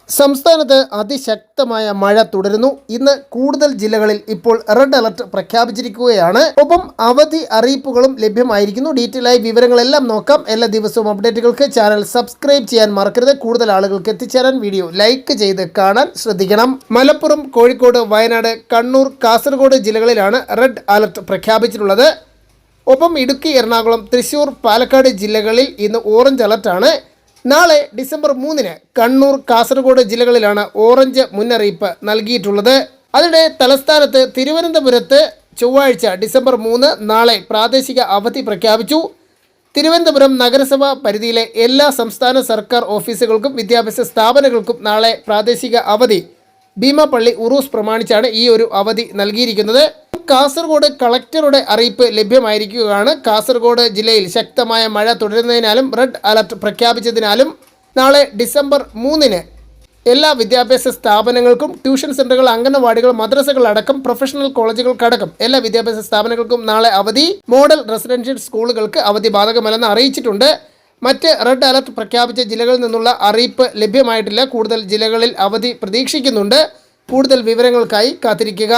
സംസ്ഥാനത്ത് അതിശക്തമായ മഴ തുടരുന്നു. ഇന്ന് കൂടുതൽ ജില്ലകളിൽ ഇപ്പോൾ റെഡ് അലർട്ട് പ്രഖ്യാപിച്ചിരിക്കുകയാണ്. ഒപ്പം അവധി അറിയിപ്പുകളും ലഭ്യമായിരിക്കുന്നു. ഡീറ്റെയിൽ ആയി വിവരങ്ങളെല്ലാം നോക്കാം. എല്ലാ ദിവസവും അപ്ഡേറ്റുകൾക്ക് ചാനൽ സബ്സ്ക്രൈബ് ചെയ്യാൻ മറക്കരുത്. കൂടുതൽ ആളുകൾക്ക് എത്തിച്ചേരാൻ വീഡിയോ ലൈക്ക് ചെയ്ത് കാണാൻ ശ്രദ്ധിക്കണം. മലപ്പുറം, കോഴിക്കോട്, വയനാട്, കണ്ണൂർ, കാസർഗോഡ് ജില്ലകളിലാണ് റെഡ് അലർട്ട് പ്രഖ്യാപിച്ചിട്ടുള്ളത്. ഒപ്പം ഇടുക്കി, എറണാകുളം, തൃശൂർ, പാലക്കാട് ജില്ലകളിൽ ഇന്ന് ഓറഞ്ച് അലർട്ടാണ്. നാളെ ഡിസംബർ 3-ന് കണ്ണൂർ, കാസർഗോഡ് ജില്ലകളിലാണ് ഓറഞ്ച് മുന്നറിയിപ്പ് നൽകിയിട്ടുള്ളത്. അതിനിടെ തലസ്ഥാനത്ത് തിരുവനന്തപുരത്ത് ചൊവ്വാഴ്ച ഡിസംബർ 3 നാളെ പ്രാദേശിക അവധി പ്രഖ്യാപിച്ചു. തിരുവനന്തപുരം നഗരസഭാ പരിധിയിലെ എല്ലാ സംസ്ഥാന സർക്കാർ ഓഫീസുകൾക്കും വിദ്യാഭ്യാസ സ്ഥാപനങ്ങൾക്കും നാളെ പ്രാദേശിക അവധി. ഭീമാപള്ളി ഉറൂസ് പ്രമാണിച്ചാണ് ഈ ഒരു അവധി നൽകിയിരിക്കുന്നത്. കാസർഗോഡ് കളക്ടറുടെ അറിയിപ്പ് ലഭ്യമായിരിക്കുകയാണ്. കാസർഗോഡ് ജില്ലയിൽ ശക്തമായ മഴ തുടരുന്നതിനാലും റെഡ് അലർട്ട് പ്രഖ്യാപിച്ചതിനാലും നാളെ ഡിസംബർ 3-ന് എല്ലാ വിദ്യാഭ്യാസ സ്ഥാപനങ്ങൾക്കും, ട്യൂഷൻ സെൻ്ററുകൾ, അംഗനവാടികൾ, മദ്രസകൾ അടക്കം പ്രൊഫഷണൽ കോളേജുകൾക്കടക്കം എല്ലാ വിദ്യാഭ്യാസ സ്ഥാപനങ്ങൾക്കും നാളെ അവധി. മോഡൽ റെസിഡൻഷ്യൽ സ്കൂളുകൾക്ക് അവധി ബാധകമല്ലെന്ന് അറിയിച്ചിട്ടുണ്ട്. മറ്റ് റെഡ് അലർട്ട് പ്രഖ്യാപിച്ച ജില്ലകളിൽ നിന്നുള്ള അറിയിപ്പ് ലഭ്യമായിട്ടില്ല. കൂടുതൽ ജില്ലകളിൽ അവധി പ്രതീക്ഷിക്കുന്നുണ്ട്. കൂടുതൽ വിവരങ്ങൾക്കായി കാത്തിരിക്കുക.